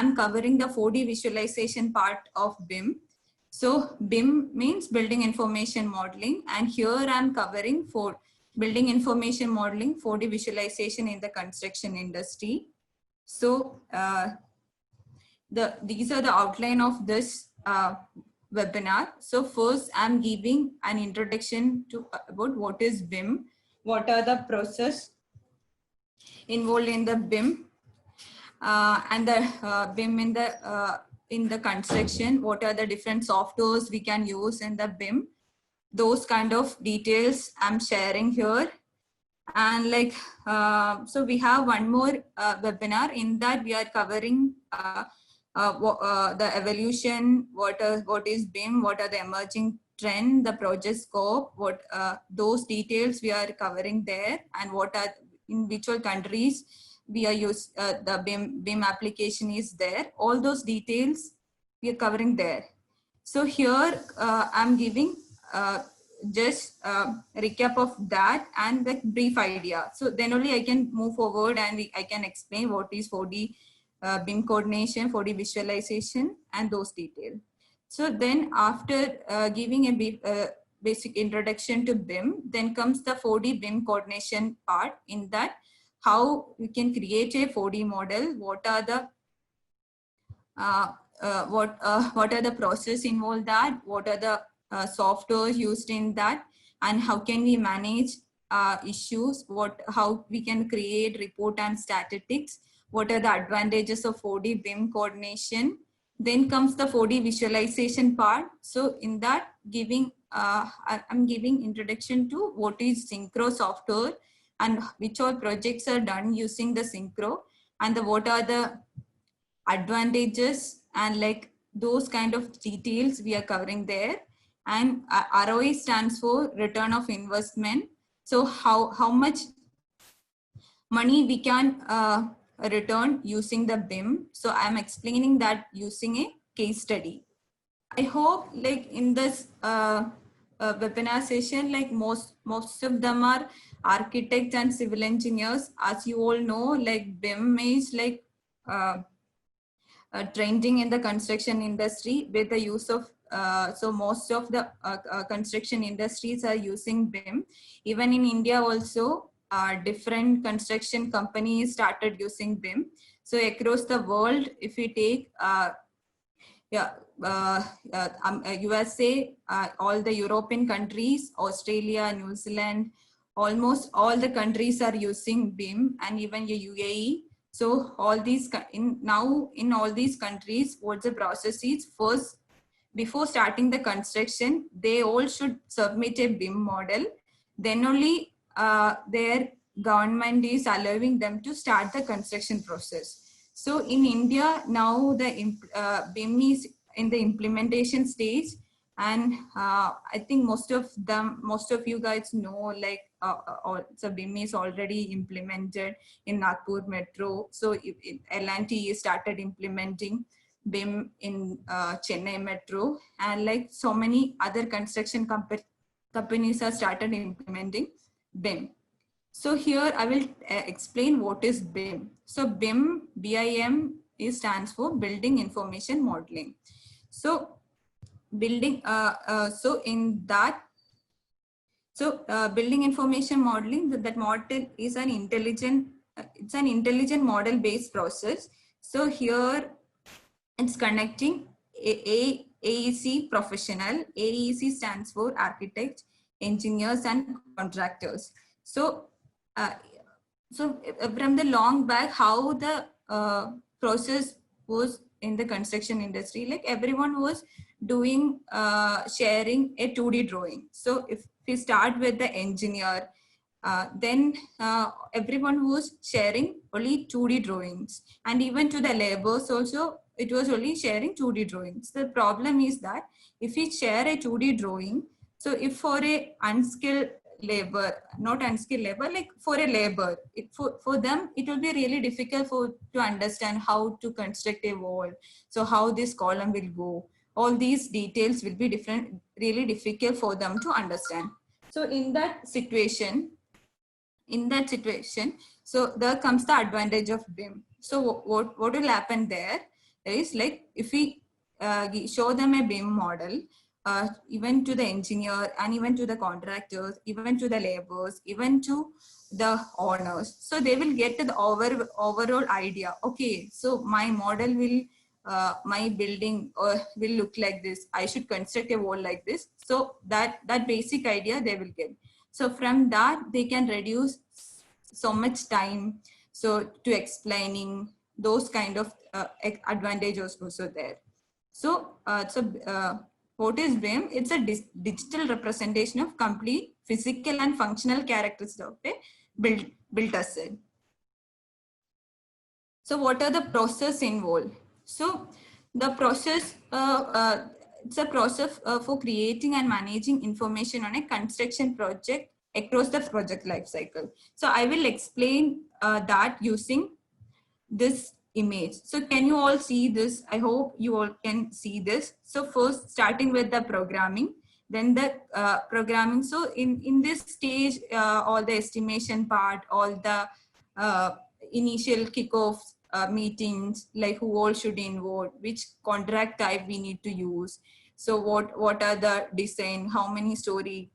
I'm covering the 4D visualization part of BIM. So BIM means building information modeling, and here I'm covering for building information modeling, 4D visualization in the construction industry. So these are the outline of this webinar. So first I'm giving an introduction to about what is BIM, what are the process involved in the BIM, and the BIM in the construction, what are the different softwares we can use in the BIM. Those kind of details I'm sharing here. And like, so we have one more webinar. In that we are covering the evolution, what is BIM, what are the emerging trend, the project scope, what those details we are covering there, and what are in which all countries we are the BIM application is there. All those details we are covering there. So here I'm giving just a recap of that and the brief idea. So then only I can move forward and I can explain what is 4D BIM coordination, 4D visualization, and those details. So then after giving a basic introduction to BIM, then comes the 4D BIM coordination part. In that, how we can create a 4D model, what are the what are the process involved that, what are the software used in that, and how can we manage issues, how we can create report and statistics, what are the advantages of 4D BIM coordination. Then comes the 4D visualization part. So in that I'm giving introduction to what is Synchro software and which all projects are done using the Synchro, and what are the advantages, and like those kind of details we are covering there. And ROI stands for return of investment. So how much money we can return using the BIM. So I'm explaining that using a case study. I hope like in this webinar session, like most of them are architects and civil engineers. As you all know, like BIM is like trending in the construction industry with the use of so most of the construction industries are using BIM. Even in India also, different construction companies started using BIM. So across the world, if we take USA, all the European countries, Australia, New Zealand, almost all the countries are using BIM, and even the UAE. So all these in all these countries, what the process is, first before starting the construction, they all should submit a BIM model. Then only their government is allowing them to start the construction process. So in India now, the BIM is in the implementation stage, and I think most of you guys know, like so BIM is already implemented in Nagpur Metro. So L&T started implementing BIM in Chennai Metro, and like so many other construction companies have started implementing BIM. So here I will explain what is BIM. So BIM, BIM stands for Building Information Modeling. So building, so in that, so building information modeling, that model is an intelligent, it's an intelligent model based process. So here it's connecting AEC professional. AEC stands for architects, engineers, and contractors. So from the long back, how the process was in the construction industry, like everyone was doing sharing a 2D drawing. So if we start with the engineer, then everyone was sharing only 2D drawings, and even to the laborers also it was only sharing 2D drawings. The problem is that if we share a 2D drawing, so if for a unskilled labor, not unskilled labor, like for a labor, for them it will be really difficult to understand how to construct a wall, so how this column will go, all these details will be really difficult for them to understand. So in that situation, so there comes the advantage of BIM. So what will happen there? is like if we show them a BIM model, even to the engineer and even to the contractors, even to the laborers, even to the owners. So they will get the overall idea. Okay, so my model will, my building will look like this. I should construct a wall like this. So that basic idea they will get. So from that they can reduce so much time. So to explaining those kind of advantages also there. So what is BIM? It's a digital representation of complete physical and functional characteristics of a built asset. So what are the process involved? So the process, it's a process for creating and managing information on a construction project across the project life cycle. So I will explain that using this image. So can you all see this? I hope you all can see this. So first starting with the programming, then the programming. So in this stage, all the estimation part, all the initial kickoff meetings, like who all should involve, which contract type we need to use. So what are the design, how many story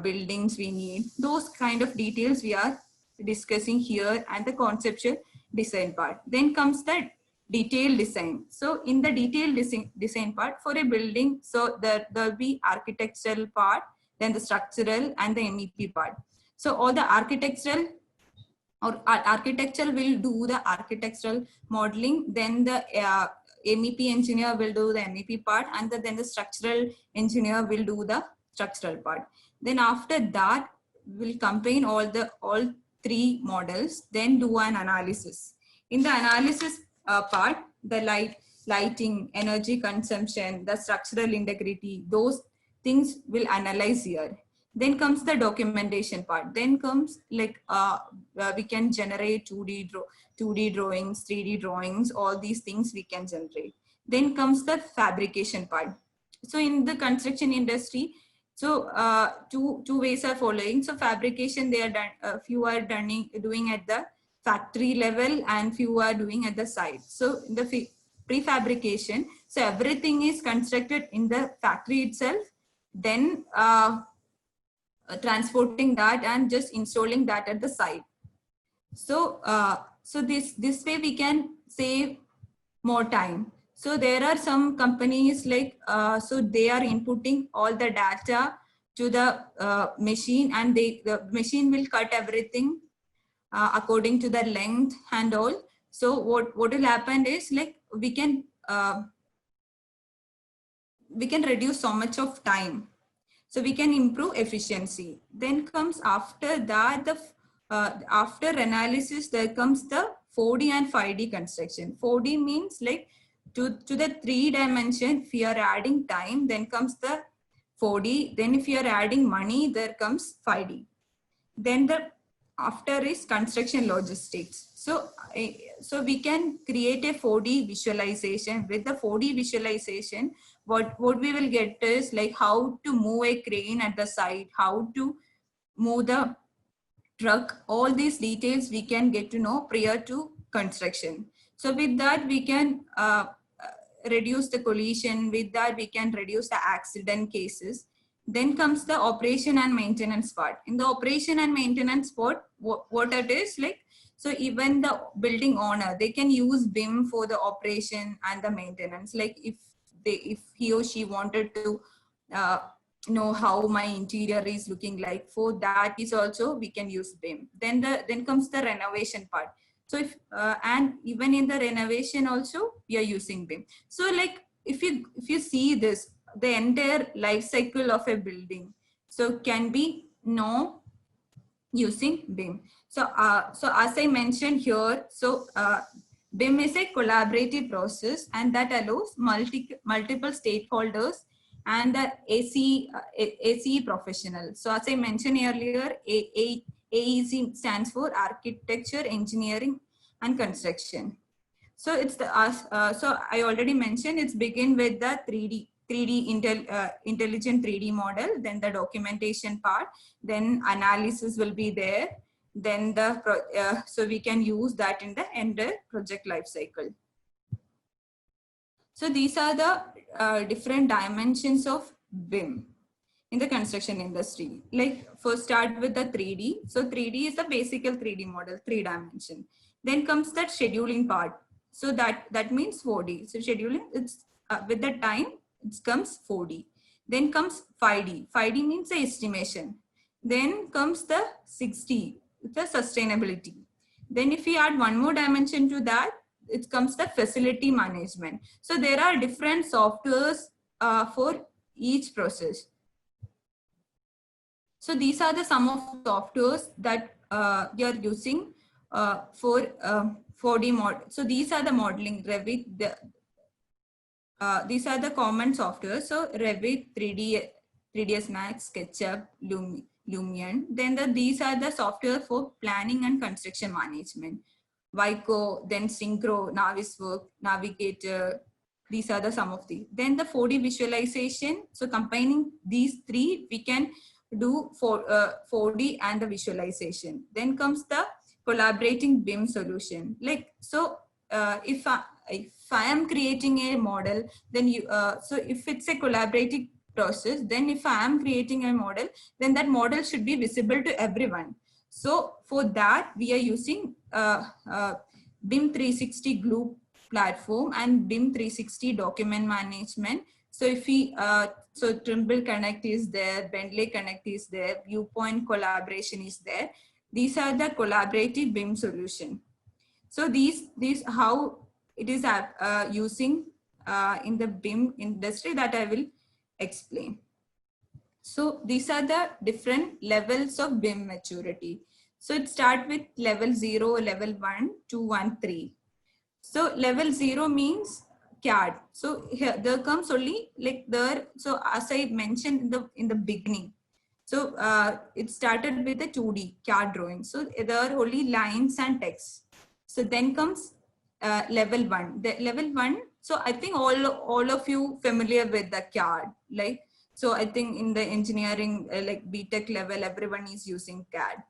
buildings we need, those kind of details we are discussing here, and the conceptual design part. Then comes the detailed design. So in the detailed design part for a building, so there'll be architectural part, then the structural and the MEP part. So all the architectural will do the architectural modeling, then the MEP engineer will do the MEP part, and then the structural engineer will do the structural part. Then after that, we'll combine all three models, then do an analysis. In the analysis part, the lighting, energy consumption, the structural integrity, those things will analyze here. Then comes the documentation part. Then comes like we can generate 2D drawings, 3D drawings, all these things we can generate. Then comes the fabrication part. So in the construction industry, so two ways are following. So fabrication, they are done, few are doing at the factory level and few are doing at the site. So in the prefabrication, so everything is constructed in the factory itself, then transporting that and just installing that at the site. So so this way we can save more time. So there are some companies like so they are inputting all the data to the machine, and the machine will cut everything according to the length and all. So what will happen is like we can reduce so much of time. So we can improve efficiency. Then comes after that, the after analysis, there comes the 4D and 5D construction. 4D means like to the 3 dimension, if you are adding time, then comes the 4D. Then if you are adding money, there comes 5D. Then the after is construction logistics. So we can create a 4D visualization. With the 4D visualization, what we will get is like how to move a crane at the site, how to move the truck, all these details we can get to know prior to construction. So with that we can reduce the collision, with that we can reduce the accident cases. Then comes the operation and maintenance part. In the operation and maintenance part, what it is like, so even the building owner, they can use BIM for the operation and the maintenance. Like if he or she wanted to know how my interior is looking like, for that is also we can use BIM. Then comes the renovation part. So if and even in the renovation also we are using BIM. So like if you see this, the entire life cycle of a building, so can be know using BIM. So so as I mentioned here, so BIM is a collaborative process, and that allows multiple stakeholders and the ACE professional. So as I mentioned earlier, AEC stands for Architecture, Engineering and Construction. So it's the so I already mentioned it's begin with the 3D intelligent 3D model, then the documentation part, then analysis will be there, then the so we can use that in the end project life cycle. So these are the different dimensions of BIM in the construction industry. Like first start with the 3D. So 3D is the basic 3D model, 3 dimension. Then comes that scheduling part. So that means 4D. So scheduling, it's with the time, it comes 4D. Then comes 5D. 5D means the estimation. Then comes the 6D, the sustainability. Then if we add one more dimension to that, it comes the facility management. So there are different softwares for each process. So these are the some of softwares that you are using for 4D model. So these are the modeling Revit. These are the common softwares. So Revit, 3ds Max, SketchUp, Lumion. Then these are the software for planning and construction management. Vico, then Synchro, Navisworks, Navigator. These are the some of the. Then the 4D visualization. So combining these three, we can do 4D and the visualization. Then comes the collaborating BIM solution. Like, so if I am creating a model, then so if it's a collaborative process, then if I am creating a model, then that model should be visible to everyone. So for that, we are using BIM 360 Glue platform and BIM 360 document management. So if we, so Trimble Connect is there, Bentley Connect is there, Viewpoint collaboration is there. These are the collaborative BIM solution. So these how it is using in the BIM industry that I will explain. So these are the different levels of BIM maturity. So it starts with level 0, level 1, 2, 1, 3. So level 0 means CAD. So here there comes only like there. So as I mentioned in the beginning, so it started with the 2D CAD drawing. So there are only lines and text. So then comes level 1. The level 1. So I think all of you familiar with the CAD, like. So I think in the engineering like BTech level, everyone is using CAD.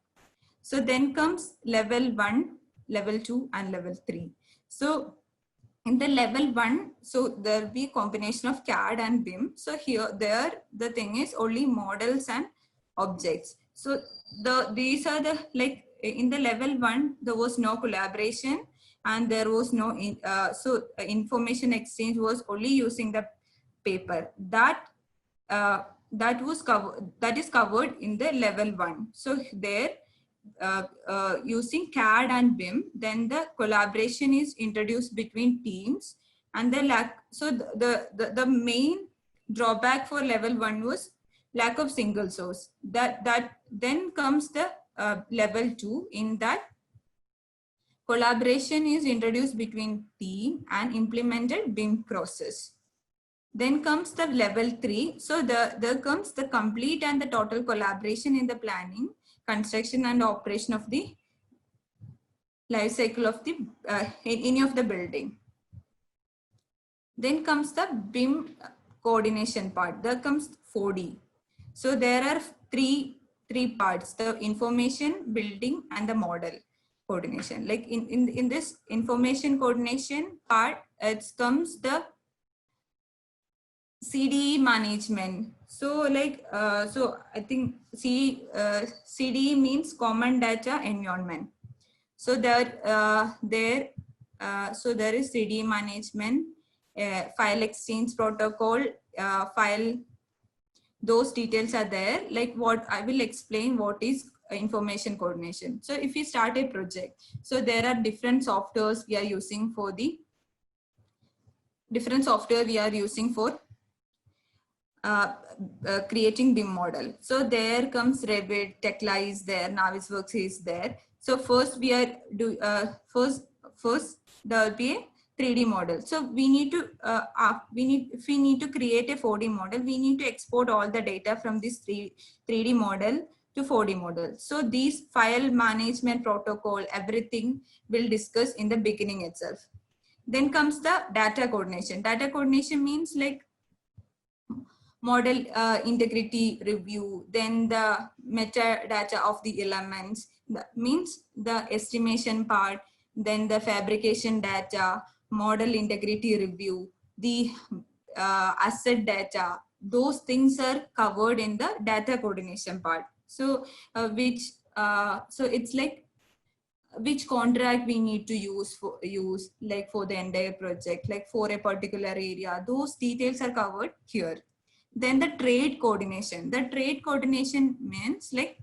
So then comes level 1, level 2, and level 3. So in the level 1, so there will be a combination of CAD and BIM. So here, the thing is only models and objects. So these are the, like in the level 1, there was no collaboration and there was no, information exchange was only using the paper. That is covered in the level 1. So there, using CAD and BIM, then the collaboration is introduced between teams, and the main drawback for level 1 was lack of single source. That then comes the level 2, in that collaboration is introduced between team and implemented BIM process. Then comes the level 3. So there comes the complete and the total collaboration in the planning, construction and operation of the life cycle of the any of the building. Then comes the BIM coordination part. There comes 4D. So there are three parts: the information, building, and the model coordination. Like in this information coordination part, it comes the CDE management. So like, so I think CDE means common data environment. So so there is CDE management, file exchange protocol, file, those details are there. Like what I will explain what is information coordination. So if we start a project, so there are different softwares we are using for creating BIM model. So there comes Revit, Tekla is there, Navisworks is there. So first we are first there will be a 3D model. So we need to if we need to create a 4D model, we need to export all the data from this 3D model to 4D model. So these file management protocol, everything we'll discuss in the beginning itself. Then comes the data coordination. Data coordination means like model integrity review, then the metadata of the elements, that means the estimation part, then the fabrication data, model integrity review, the asset data, those things are covered in the data coordination part. So so it's like which contract we need to use like for the entire project, like for a particular area, those details are covered here. Then the trade coordination. The trade coordination means like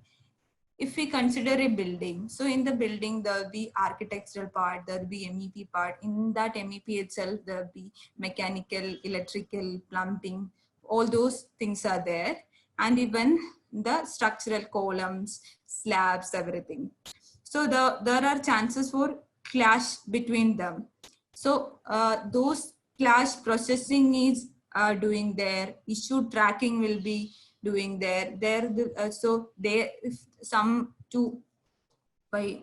if we consider a building, so in the building there will be architectural part, there will be MEP part. In that MEP itself there will be mechanical, electrical, plumbing, all those things are there, and even the structural columns, slabs, everything. So there are chances for clash between them. So those clash processing is doing there, issue tracking will be doing there. So there if some two by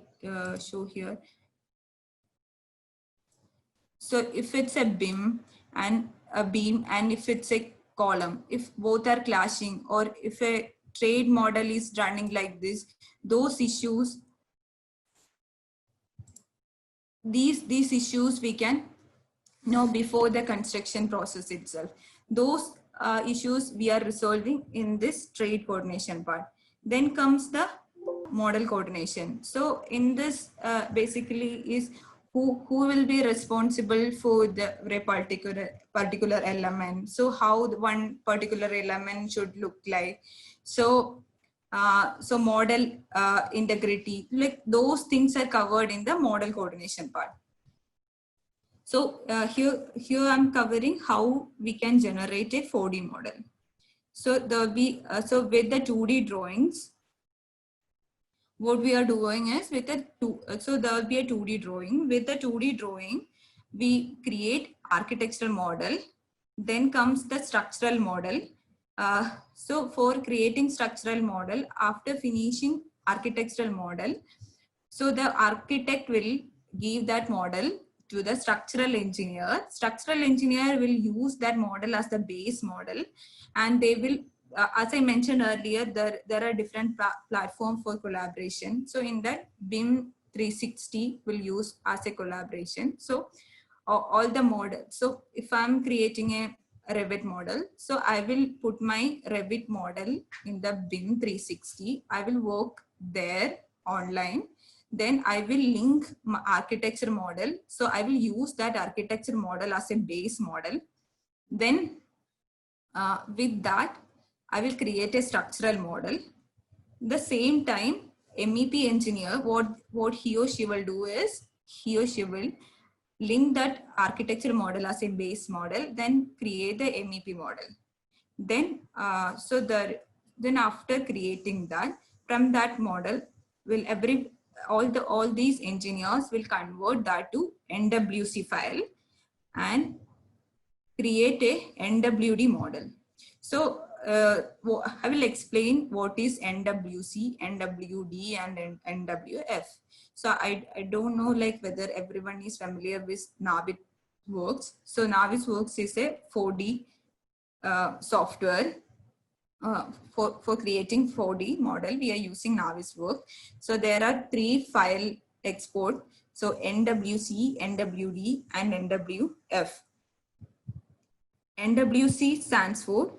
show here. So if it's a beam and if it's a column, if both are clashing, or if a trade model is running like this, those issues, these issues we can know before the construction process itself. Those issues we are resolving in this trade coordination part. Then comes the model coordination. So in this basically is who will be responsible for the particular element. So how one particular element should look like. So so model integrity, like those things are covered in the model coordination part. So here I'm covering how we can generate a 4D model. So there'll be so with the 2D drawings, what we are doing is with a so there will be a 2D drawing. With the 2D drawing, we create architectural model. Then comes the structural model. So for creating structural model, after finishing architectural model, so the architect will give that model to the structural engineer. Structural engineer will use that model as the base model, and they will, as I mentioned earlier, there are different platforms for collaboration. So in that, BIM 360 will use as a collaboration. So all the models. So if I'm creating a Revit model, so I will put my Revit model in the BIM 360. I will work there online. Then I will link my architecture model. So I will use that architecture model as a base model. Then with that, I will create a structural model. The same time, MEP engineer, what he or she will do is, he or she will link that architecture model as a base model, then create the MEP model. Then, then after creating that, from that model, will all these engineers will convert that to NWC file and create a NWD model. So I will explain what is NWC, NWD, and NWF. So I don't know like whether everyone is familiar with Navisworks. So Navisworks is a 4D software. For creating 4D model, we are using Navisworks. So there are 3 file export. So NWC, NWD, and NWF. NWC stands for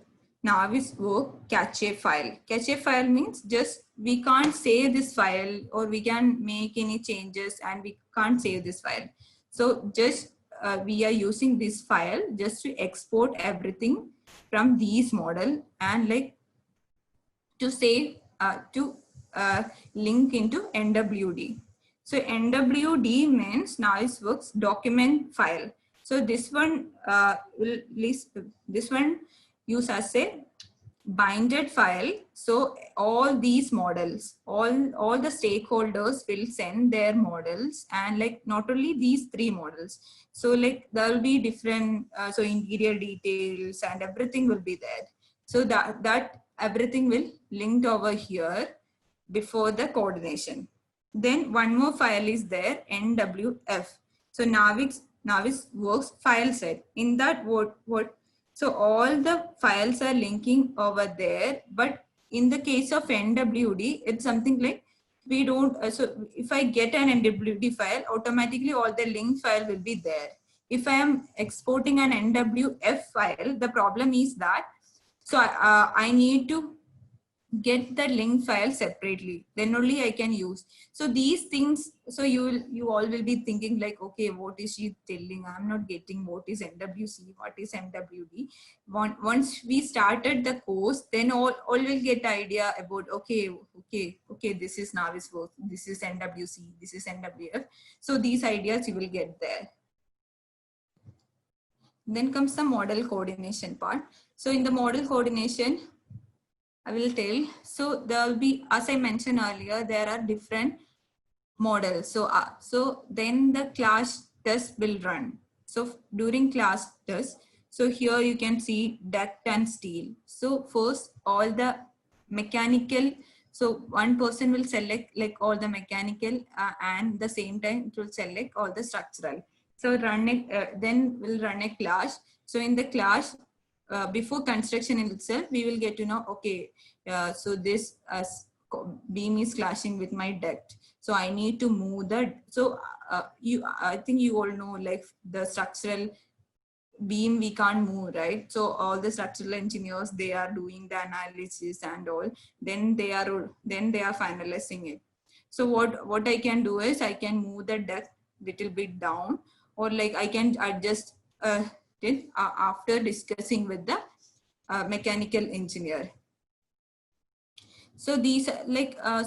Navisworks cache file. Cache file means just we can't save this file, or we can make any changes and we can't save this file. So just we are using this file just to export everything from these model and like to save link into NWD. So NWD means Navisworks document file. So this one will list, this one use as a binded file. So all these models, all the stakeholders will send their models, and like not only these 3 models. So like there will be different, so interior details and everything will be there. So that everything will linked over here before the coordination. Then one more file is there, NWF. So Navisworks file set. In that so all the files are linking over there, but in the case of NWD, it's something like we don't, so if I get an NWD file, automatically all the link file will be there. if I am exporting an NWF file, the problem is that, so I need to get the link file separately, then only I can use. So these things, so you all will be thinking like, okay, what is she telling? I'm not getting what is NWC, what is MWD. Once we started the course, then all will get idea about, okay, this is Navisworks, this is NWC, this is NWF. So these ideas you will get there. Then comes the model coordination part. So in the model coordination, I will tell. So there will be, as I mentioned earlier, there are different models. So then the clash test will run. So during clash test, so here you can see duct and steel. So first all the mechanical, so one person will select like all the mechanical and the same time it will select all the structural. So run it, then we'll run a clash. So in the clash, before construction in itself, we will get to know, okay, so this beam is clashing with my duct. So I need to move the, so I think you all know, like the structural beam we can't move, right? So all the structural engineers, they are doing the analysis and all, then they are finalizing it. So what I can do is I can move the duct little bit down, or like I can adjust it after discussing with the mechanical engineer. So these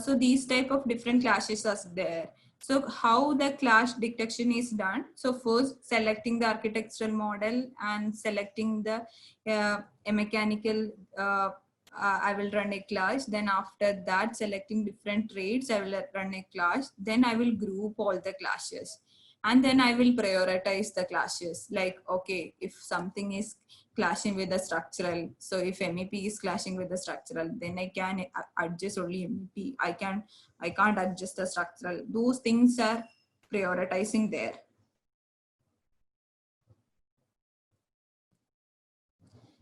so these type of different clashes are there. So how the clash detection is done? So first selecting the architectural model and selecting the a mechanical, I will run a clash. Then after that, selecting different trades, I will run a clash. Then I will group all the clashes. And then I will prioritize the clashes. Like, okay, if something is clashing with the structural, so if MEP is clashing with the structural, then I can adjust only MEP. I can't adjust the structural. Those things are prioritizing there.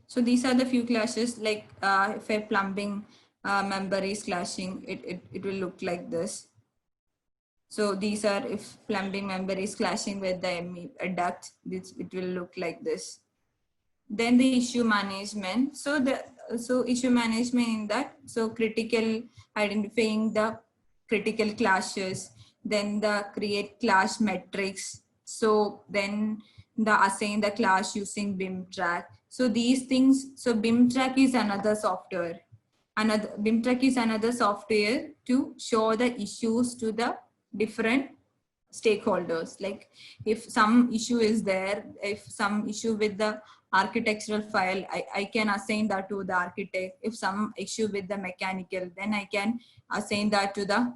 So these are the few clashes, like if a plumbing member is clashing, it will look like this. So these are, if plumbing member is clashing with the duct, it will look like this. Then the issue management. So issue management in that, so critical, identifying the critical clashes, then the create clash metrics. So then the assign the clash using BIMTrack. So these things, so BIMTrack is another software. BIMTrack is another software to show the issues to the different stakeholders. Like if some issue is there, if some issue with the architectural file, I can assign that to the architect. If some issue with the mechanical, then I can assign that to the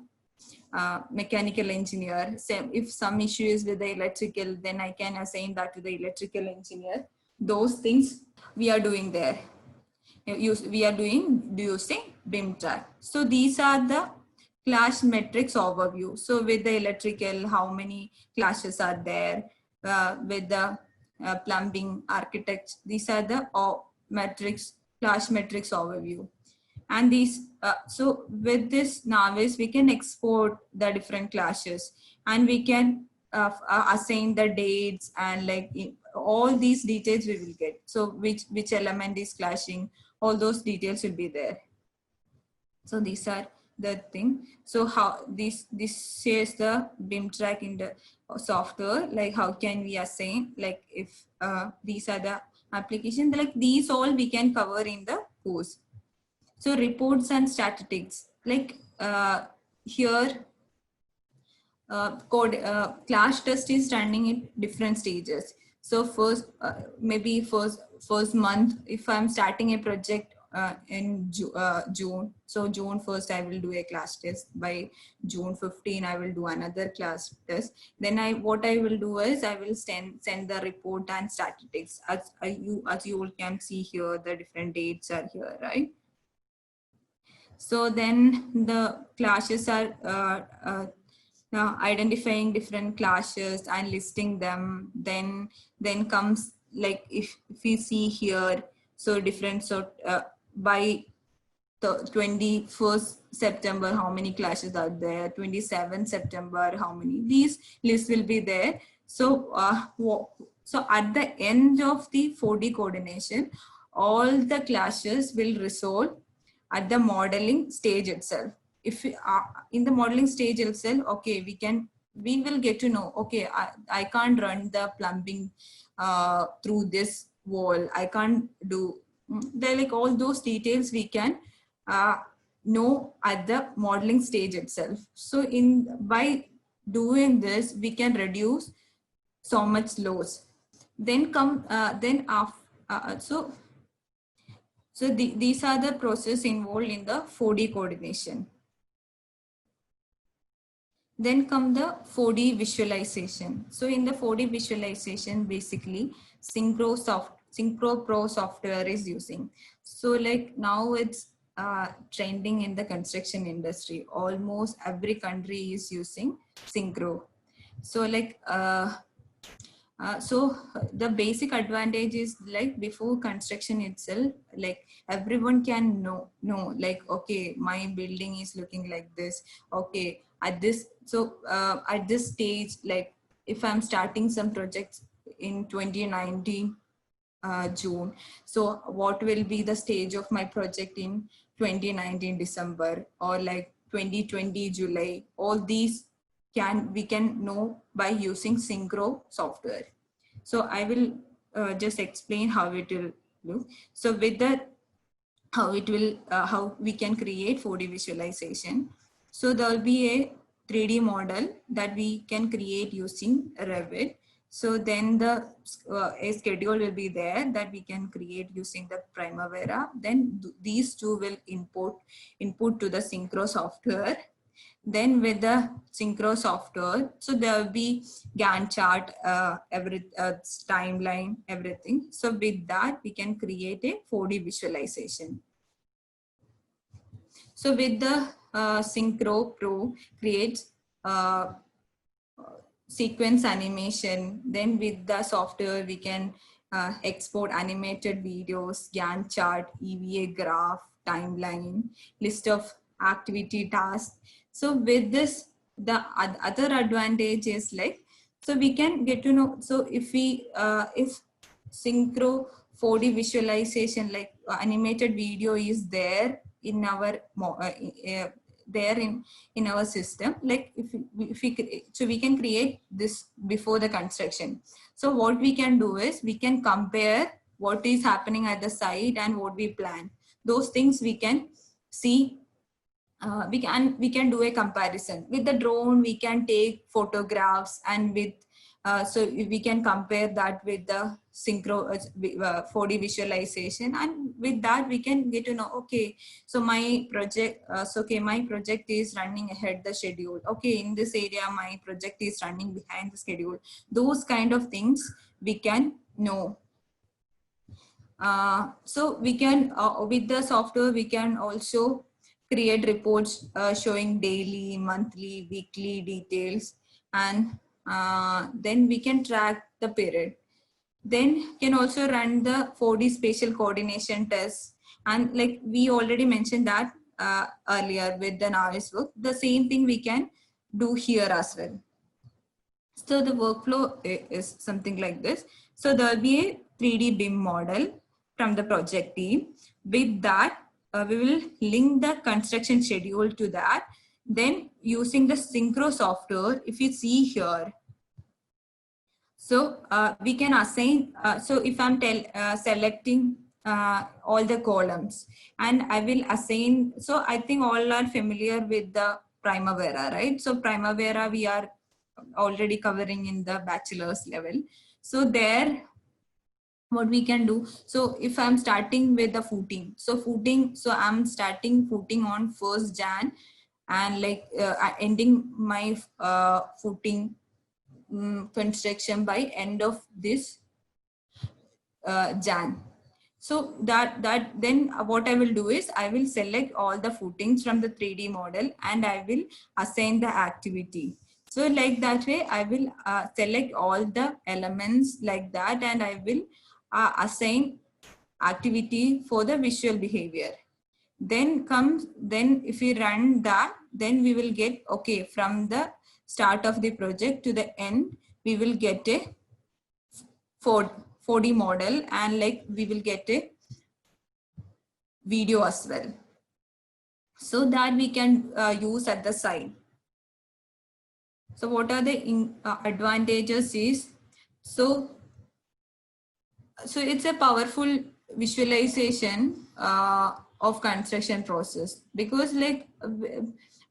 mechanical engineer. Same, if some issue is with the electrical, then I can assign that to the electrical engineer. Those things we are doing there. We are doing using BIMTrack. So these are the clash metrics overview. So with the electrical, how many clashes are there? With the plumbing, architects, these are the metrics, clash metrics overview. And these, so with this Navis, we can export the different clashes, and we can assign the dates, and like all these details we will get. So which element is clashing, all those details will be there. So these are the thing. So how this shares the BIMTrack in the software, like how can we assign, like if these are the applications, like these all we can cover in the course. So reports and statistics, like here clash test is running in different stages. So first, maybe first month, if I'm starting a project in June, so June 1st I will do a class test. By June 15 I will do another class test. Then what I will do is I will send the report and statistics. As you all can see here, the different dates are here, right? So then the clashes are identifying different clashes and listing them. Then comes, like if we see here, so different, so by the 21st September, how many clashes are there? 27th September, how many? These lists will be there. So So at the end of the 4D coordination, all the clashes will resolve at the modeling stage itself. If we are in the modeling stage itself, okay, we will get to know, okay, I can't run the plumbing through this wall. I can't do, they're like all those details we can know at the modeling stage itself. So by doing this, we can reduce so much loss. Then come, then after, these are the process involved in the 4D coordination. Then come the 4D visualization. So in the 4D visualization, basically Synchro Pro software is using. So like now it's trending in the construction industry. Almost every country is using Synchro. So like, so the basic advantage is like before construction itself, like everyone can know like, okay, my building is looking like this. Okay, at this, so at this stage, like if I'm starting some projects in 2019 June, so what will be the stage of my project in 2019 December, or like 2020 July? All these we can know by using Synchro software. So I will just explain how it will look. So with that, how we can create 4D visualization. So there will be a 3D model that we can create using Revit. So then a schedule will be there that we can create using the Primavera. Then these two will input to the Synchro software. Then with the Synchro software, so there will be Gantt chart, timeline, everything. So with that, we can create a 4D visualization. So with the Synchro Pro creates sequence animation. Then with the software, we can export animated videos, Gantt chart, EVA graph, timeline, list of activity tasks. So with this, the other advantage is like, so we can get to know, so if Synchro 4D visualization, like animated video is there in our there in our system, like so we can create this before the construction. So what we can do is we can compare what is happening at the site and what we plan. Those things we can see. We can do a comparison with the drone. We can take photographs, and with so we can compare that with the Synchro 4D visualization, and with that we can get to know, okay, so my project, my project is running ahead the schedule. Okay, in this area my project is running behind the schedule. Those kind of things we can know. So we can with the software we can also create reports showing daily, monthly, weekly details, and then we can track the period. Then can also run the 4D spatial coordination tests. And like we already mentioned that earlier with the Navisworks, the same thing we can do here as well. So the workflow is something like this. So there will be a 3D BIM model from the project team. With that, we will link the construction schedule to that. Then using the Synchro software, if you see here, so we can assign, so if I'm selecting all the columns, and I will assign, so I think all are familiar with the Primavera, right? So Primavera we are already covering in the bachelor's level. So there, what we can do, so if I'm starting with the footing, so I'm starting footing on 1st Jan, and like ending my footing construction by end of this Jan. So then what I will do is I will select all the footings from the 3D model, and I will assign the activity. So like that way, I will select all the elements like that, and I will assign activity for the visual behavior. Then if we run that, then we will get, okay, from the start of the project to the end, we will get a 4D model, and like we will get a video as well, so that we can use at the side. So what are the advantages is, so it's a powerful visualization of construction process, because like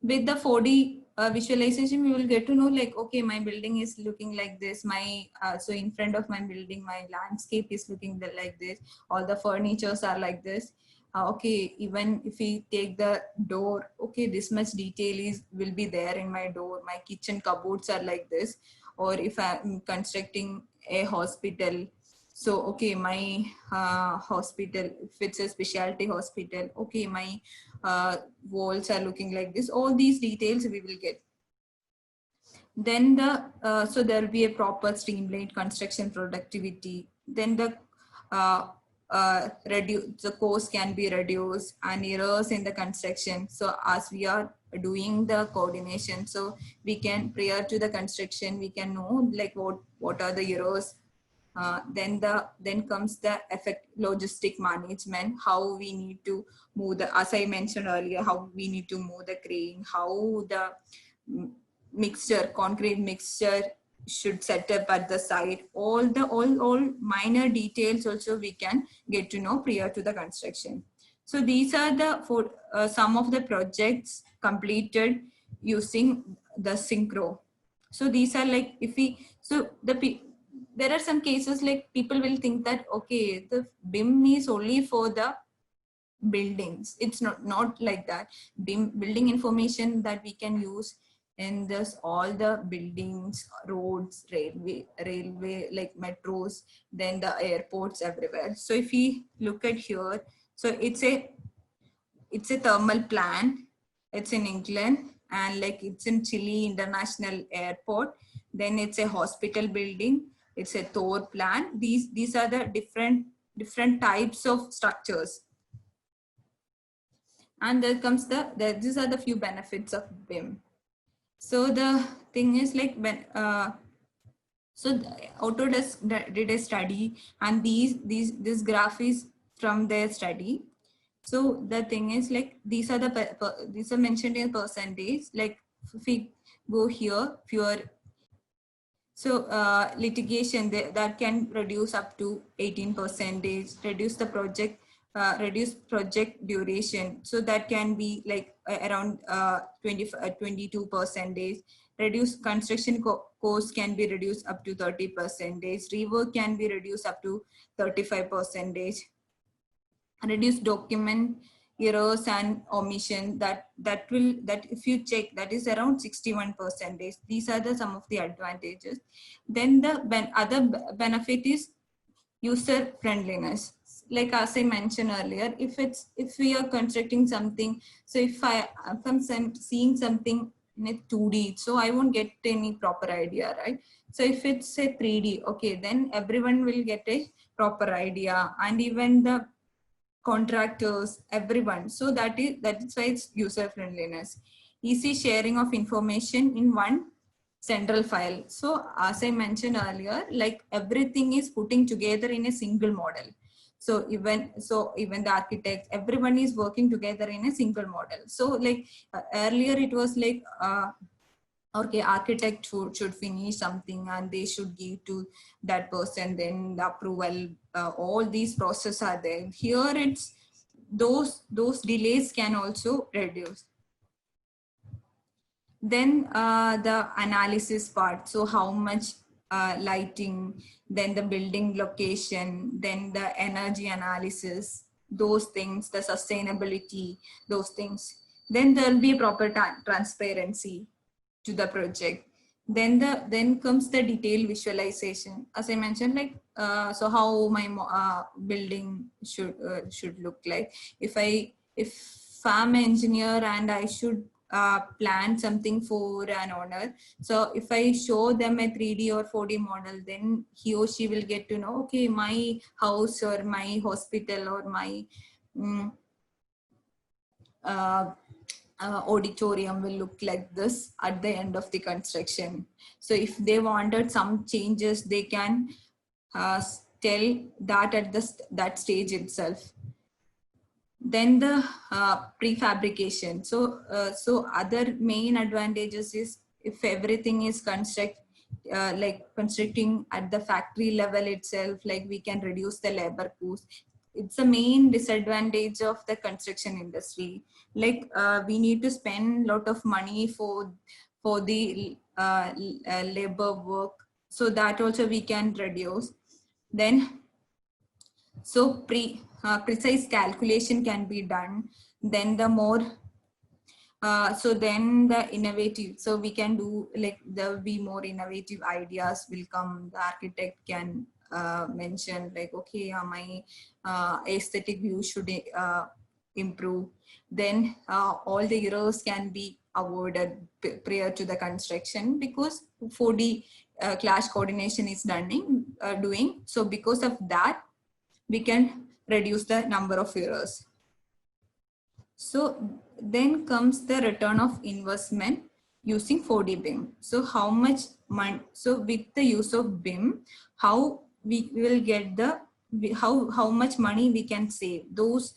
with the 4D visualization, we will get to know like, okay, my building is looking like this, my so in front of my building my landscape is looking like this, all the furnitures are like this. Okay, even if we take the door, okay, this much detail will be there in my door, my kitchen cupboards are like this. Or if I'm constructing a hospital, so okay, my hospital, if it's a specialty hospital, okay, my walls are looking like this. All these details we will get. Then so there will be a proper streamlined construction productivity. Then the the cost can be reduced, and errors in the construction. So as we are doing the coordination, so we can, prior to the construction, we can know like what are the errors. Then comes the effect logistic management, how we need to move the, as I mentioned earlier, how we need to move the crane, how the concrete mixture should set up at the site. All minor details also we can get to know prior to the construction. So these are the some of the projects completed using the Synchro. So these are like, if we, so there are some cases like people will think that, okay, the BIM is only for the buildings. It's not like that. BIM, building information, that we can use in this all the buildings, roads, railway like metros, then the airports, everywhere. So if we look at here, so it's a thermal plant. It's in England, and like it's in Chile International Airport. Then it's a hospital building. It's a Thor plant. These are the different types of structures. And there comes these are the few benefits of BIM. So the thing is like, when so Autodesk did a study, and this graph is from their study. So the thing is like, these are mentioned in percentage. Like if we go here, fewer. So litigation that can reduce up to 18%, reduce project duration. So that can be like around 22%. Reduce construction cost can be reduced up to 30%. Rework can be reduced up to 35%. Reduce document errors and omission, that if you check, that is around 61%. These are some of the advantages. Then the other benefit is user friendliness. Like as I mentioned earlier, if we are constructing something, so if I'm seeing something in a 2D, so I won't get any proper idea, right? So if it's a 3D, okay, then everyone will get a proper idea, and even the contractors, everyone. So that is why it's user friendliness. Easy sharing of information in one central file. So as I mentioned earlier, like everything is putting together in a single model. So even the architects, everyone is working together in a single model. So like earlier it was like okay, architect should finish something and they should give to that person, then the approval, all these processes are there. Here it's those delays can also reduce. Then the analysis part, so how much lighting, then the building location, then the energy analysis, those things, the sustainability, those things. Then there will be a proper transparency to the project. Then comes the detailed visualization, as I mentioned, like so how my building should look like. If I'm an engineer and I should plan something for an owner, so if I show them a 3D or 4D model, then he or she will get to know, okay, my house or my hospital or my auditorium will look like this at the end of the construction. So if they wanted some changes, they can tell that at that stage itself. Then the prefabrication. So other main advantages is if everything is like constructing at the factory level itself, like we can reduce the labor cost. It's a main disadvantage of the construction industry. Like we need to spend a lot of money for the labor work. So that also we can reduce. Then so precise calculation can be done. Then the more so then the innovative, so we can do like there will be more innovative ideas will come. The architect can mention like, okay, my aesthetic view should improve. Then all the errors can be avoided prior to the construction, because 4D clash coordination is doing. So because of that, we can reduce the number of errors. So then comes the return of investment using 4D BIM. So how much money, so with the use of BIM, how we will get the, how much money we can save. Those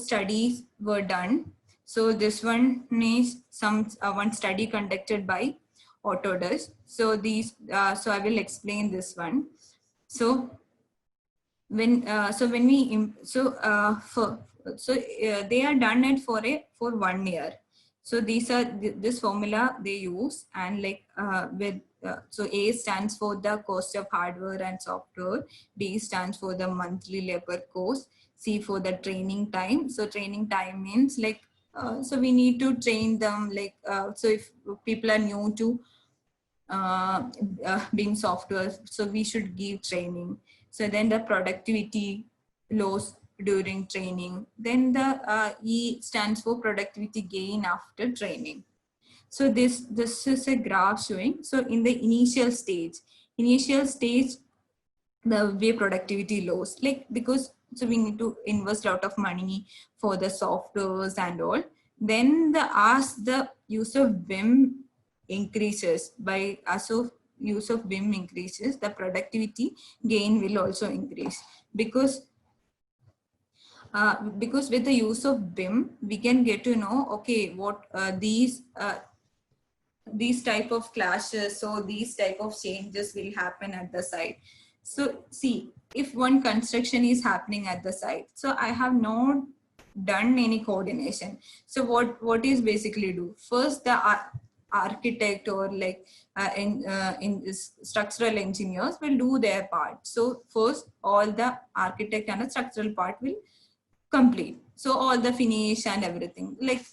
studies were done. So this one is one study conducted by Autodesk. So so I will explain this one. So when they are done it for 1 year. So these are this formula they use, and like so A stands for the cost of hardware and software, B stands for the monthly labor cost, C for the training time. So training time means like so we need to train them, like so if people are new to BIM software, so we should give training. So then the productivity loss during training. Then the E stands for productivity gain after training. So this is a graph showing. So in the initial stage, the way productivity loss, like because so we need to invest a lot of money for the softwares and all. Then as the use of BIM increases, use of BIM increases, the productivity gain will also increase, because with the use of BIM, we can get to know, okay, what these type of clashes, so these type of changes will happen at the site. So see, if one construction is happening at the site, so I have not done any coordination. So what is basically do? First, the architect or like structural engineers will do their part. So first, all the architect and the structural part will complete. So all the finish and everything, like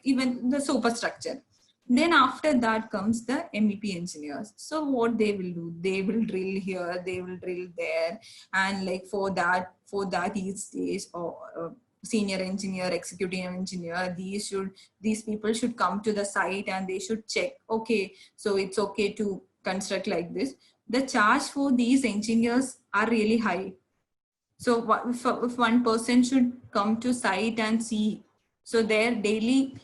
even the superstructure. Then after that comes the MEP engineers. So what they will do, they will drill here, they will drill there, and like for that each stage, or senior engineer, executive engineer, these people should come to the site and they should check, okay, so it's okay to construct like this. The charge for these engineers are really high. So if one person should come to site and see, so their daily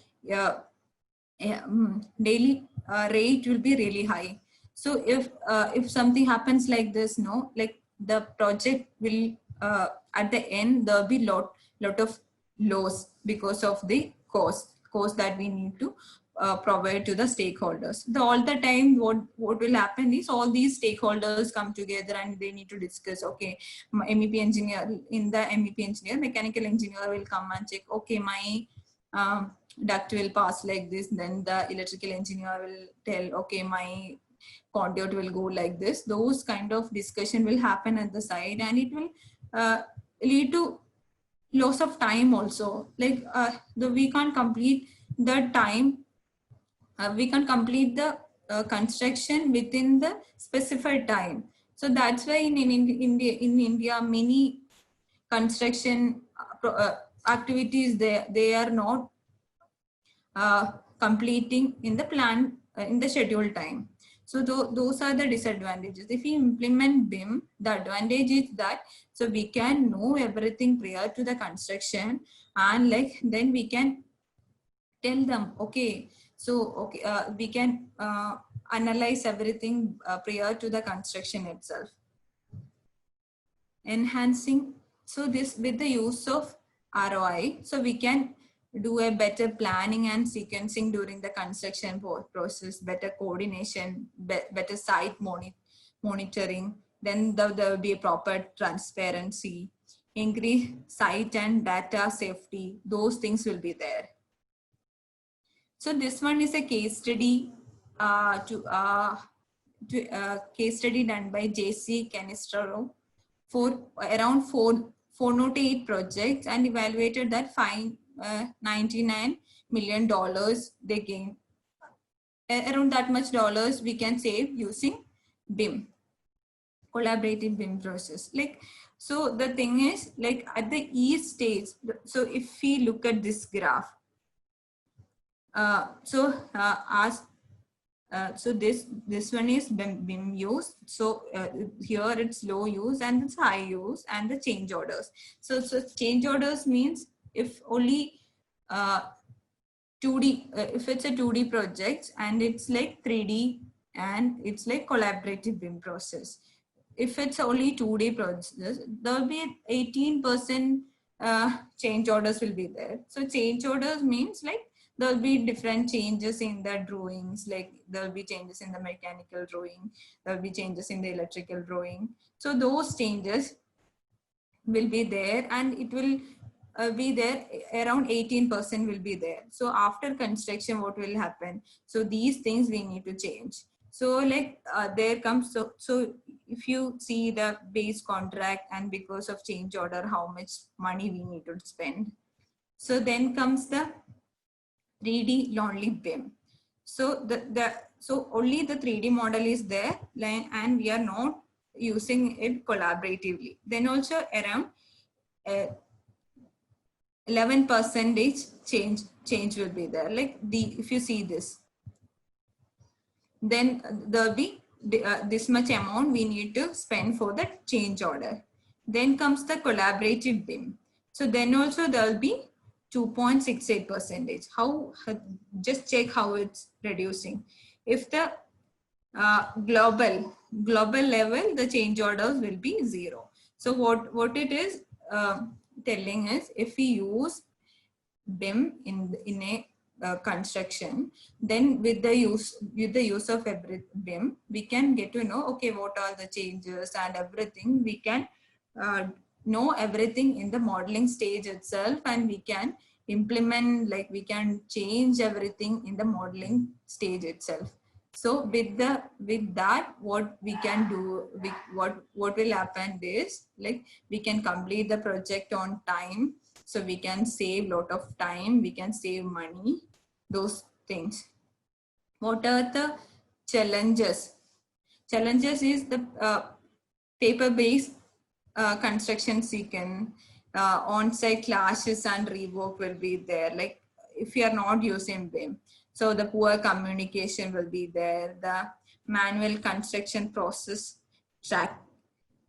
rate will be really high. So if something happens like this, no, like the project will at the end there'll be lot of loss because of the cost that we need to provide to the stakeholders. All the time what will happen is all these stakeholders come together and they need to discuss, okay, MEP engineer, mechanical engineer will come and check, okay, my duct will pass like this. Then the electrical engineer will tell, okay, my conduit will go like this. Those kind of discussion will happen at the site, and it will lead to loss of time also. Like we can't complete the time, we can complete the construction within the specified time. So that's why in India, many construction activities, they are not completing in the plan in the scheduled time. So those are the disadvantages. If we implement BIM, the advantage is that so we can know everything prior to the construction, and like then we can tell them, okay, so okay, we can analyze everything prior to the construction itself. enhancing. So this with the use of ROI, so we can do a better planning and sequencing during the construction process, better coordination, better site monitoring. Then there will be a proper transparency, increase site and data safety. Those things will be there. So this one is a case study case study done by JC Canistro for around 408 projects and evaluated that $99 million they gained. Around that much dollars we can save using BIM, collaborative BIM process. Like, so the thing is, like at the E stage, so if we look at this graph, so this one is BIM use. So here it's low use and it's high use and the change orders. So change orders means if only 2D, if it's a 2D project and it's like 3D and it's like collaborative BIM process. If it's only 2D process, there'll be 18% change orders will be there. So change orders means like there'll be different changes in the drawings, like there'll be changes in the mechanical drawing, there'll be changes in the electrical drawing. So those changes will be there and it will be there, around 18% will be there. So after construction, what will happen? So these things we need to change. So like there comes, so if you see the base contract and because of change order, how much money we need to spend. So then comes the 3D only BIM. So so only the 3D model is there and we are not using it collaboratively. Then also around 11% change will be there. Like if you see this, then there'll be this much amount we need to spend for the change order. Then comes the collaborative BIM. So then also there'll be 2.68%. How, just check how it's reducing. If the global level, the change orders will be 0. So what it is telling us, if we use BIM in a construction, then with the use of every BIM, we can get to know, okay, what are the changes and everything. We can know everything in the modeling stage itself, and we can implement, like we can change everything in the modeling stage itself. So with that, what we can do, what will happen is, like we can complete the project on time. So we can save a lot of time, we can save money, those things. What are the challenges? Challenges is the paper-based construction sequence, on-site clashes and rework will be there. Like if you are not using BIM, so the poor communication will be there. The manual construction process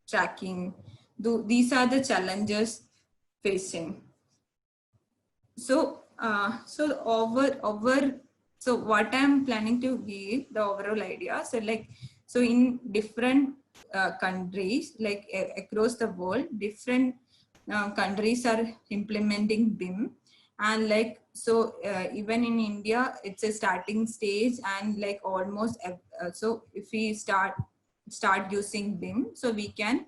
tracking. These are the challenges facing. So so what I'm planning to give the overall idea. So like, so in different countries, like across the world, different countries are implementing BIM, and like, so even in India, it's a starting stage, and like almost so if we start using BIM, so we can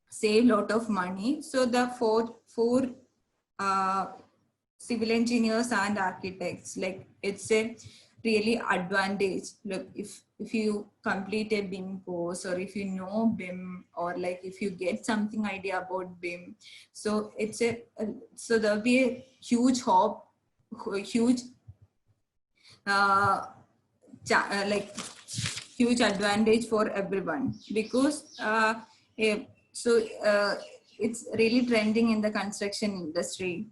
save a lot of money. So the four civil engineers and architects, like it's a really advantage. Look, if you complete a BIM course, or if you know BIM, or like if you get something idea about BIM, so it's so there'll be a huge hope, huge like huge advantage for everyone, because it's really trending in the construction industry.